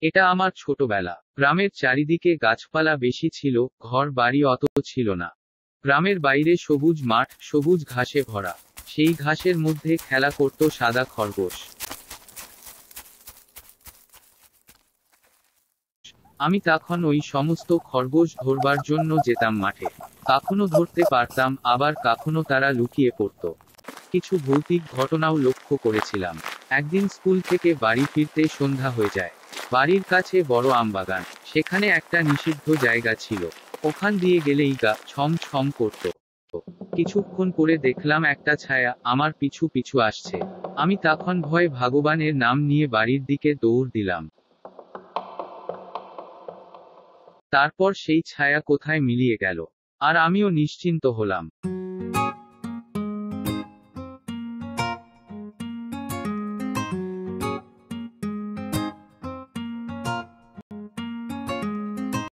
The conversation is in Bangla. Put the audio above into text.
এটা আমার ছোটবেলা। গ্রামের চারিদিকে গাছপালা বেশি ছিল, ঘর বাড়ি অত ছিল না। গ্রামের বাইরে সবুজ মাঠ, সবুজ ঘাসে ভরা। সেই ঘাসের মধ্যে খেলা করত সাদা খরগোশ। আমি তখন ওই সমস্ত খরগোশ ধরবার জন্য যেতাম মাঠে। কখনো ধরতে পারতাম, আবার কখনো তারা লুকিয়ে পড়ত। কিছু ভৌতিক ঘটনাও লক্ষ্য করেছিলাম। একদিন স্কুল থেকে বাড়ি ফিরতে সন্ধ্যা হয়ে যায়। বাড়ির কাছে বড় আমবাগান, সেখানে একটা নিষিদ্ধ জায়গা ছিল। ওখান দিয়ে গেলেই গা ছম ছম করত। কিছুক্ষণ পরে দেখলাম একটা ছায়া আমার পিছু পিছু আসছে। আমি তখন ভয়ে ভগবানের নাম নিয়ে বাড়ির দিকে দৌড় দিলাম। তারপর সেই ছায়া কোথায় মিলিয়ে গেল, আর আমিও নিশ্চিন্ত হলাম।